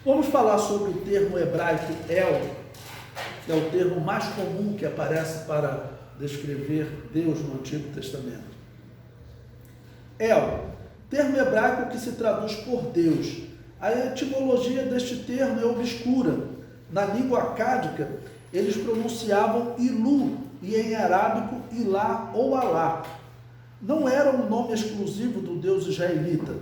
Vamos falar sobre o termo hebraico El, que é o termo mais comum que aparece para descrever Deus no Antigo Testamento. El, termo hebraico que se traduz por Deus. A etimologia deste termo é obscura. Na língua acádica, eles pronunciavam Ilu, e em arábico Ilá ou Alá. Não era um nome exclusivo do Deus israelita.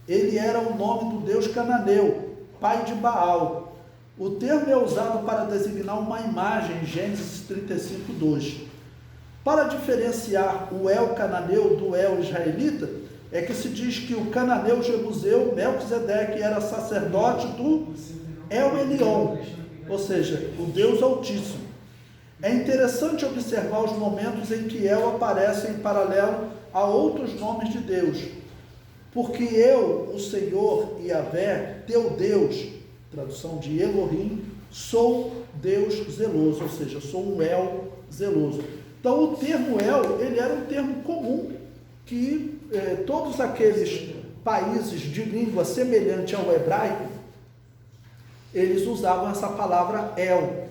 Ele era o nome do Deus cananeu, pai de Baal. O termo é usado para designar uma imagem em Gênesis 35:2. Para diferenciar o El cananeu do El israelita, é que se diz que o cananeu jebuseu Melquisedeque era sacerdote do El Elyon, ou seja, o Deus Altíssimo. É interessante observar os momentos em que El aparece em paralelo a outros nomes de Deus. Porque eu, o Senhor, Yahvé, teu Deus, tradução de Elohim, sou Deus zeloso, ou seja, sou um El zeloso. Então o termo El, ele era um termo comum que todos aqueles países de língua semelhante ao hebraico, eles usavam essa palavra El.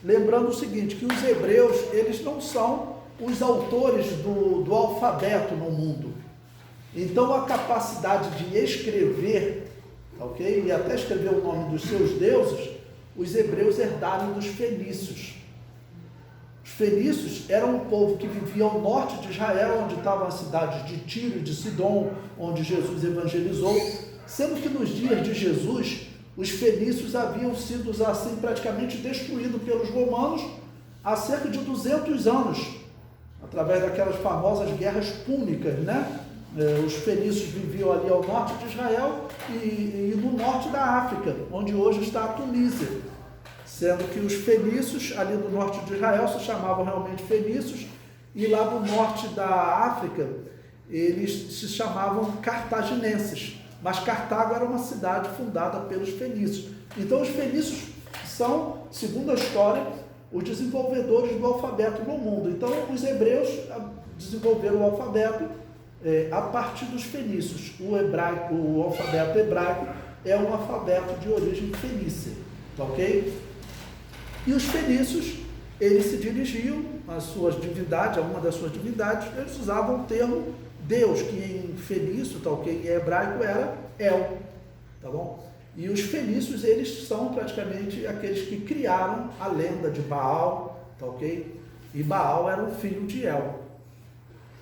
Lembrando o seguinte, que os hebreus, eles não são os autores do alfabeto no mundo. Então a capacidade de escrever, ok? E até escrever o nome dos seus deuses, os hebreus herdaram dos fenícios. Os fenícios eram um povo que vivia ao norte de Israel, onde estavam as cidades de Tiro e de Sidom, onde Jesus evangelizou, sendo que nos dias de Jesus, os fenícios haviam sido assim praticamente destruídos pelos romanos há cerca de 200 anos, através daquelas famosas guerras púnicas, né? Os fenícios viviam ali ao norte de Israel e no norte da África, onde hoje está a Tunísia, sendo que os fenícios ali no norte de Israel se chamavam realmente fenícios, e lá do norte da África eles se chamavam cartaginenses, mas Cartago era uma cidade fundada pelos fenícios. Então os fenícios são, segundo a história, os desenvolvedores do alfabeto no mundo. Então os hebreus desenvolveram o alfabeto a partir dos fenícios. O alfabeto hebraico é um alfabeto de origem fenícia, tá ok? E os fenícios, eles se dirigiam às suas divindades, a uma das suas divindades, eles usavam o termo Deus, que em fenício, tá ok? Em hebraico era El, tá bom? E os fenícios, eles são praticamente aqueles que criaram a lenda de Baal, tá ok? E Baal era o filho de El.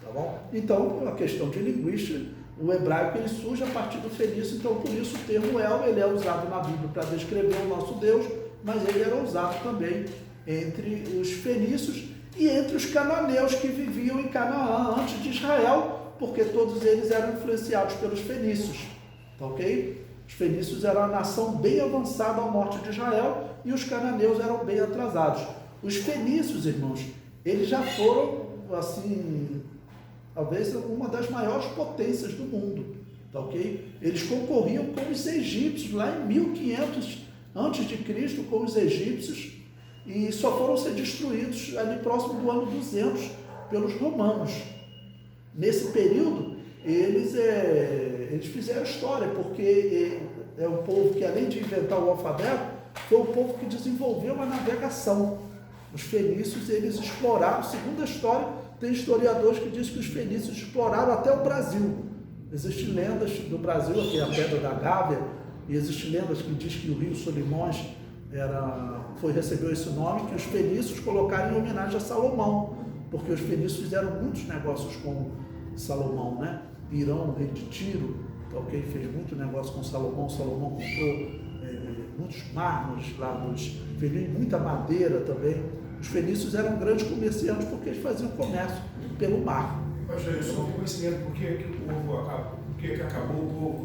Tá bom? Então, uma questão de linguística, o hebraico ele surge a partir do fenício, então por isso o termo El, ele é usado na Bíblia para descrever o nosso Deus, mas ele era usado também entre os fenícios e entre os cananeus que viviam em Canaã antes de Israel, porque todos eles eram influenciados pelos fenícios, tá ok? Os fenícios eram a nação bem avançada ao norte de Israel e os cananeus eram bem atrasados. Os fenícios, irmãos, eles já foram, assim, talvez uma das maiores potências do mundo, tá ok? Eles concorriam com os egípcios lá em 1500 antes de Cristo, com os egípcios, e só foram ser destruídos ali próximo do ano 200 pelos romanos. Nesse período, eles fizeram história, porque é um povo que, além de inventar o alfabeto, foi o povo que desenvolveu a navegação. Os fenícios, eles exploraram, segundo a história, tem historiadores que dizem que os fenícios exploraram até o Brasil. Existem lendas do Brasil, aqui a Pedra da Gávea, e existem lendas que dizem que o rio Solimões recebeu esse nome, que os fenícios colocaram em homenagem a Salomão, porque os fenícios fizeram muitos negócios com Salomão, né? Irão, o rei de Tiro, tá ok? Fez muito negócio com Salomão. Salomão comprou muitos mármores lá, fez muita madeira também. Os fenícios eram grandes comerciantes porque eles faziam comércio pelo mar. Pastor, eu só tenho conhecimento por que acabou o povo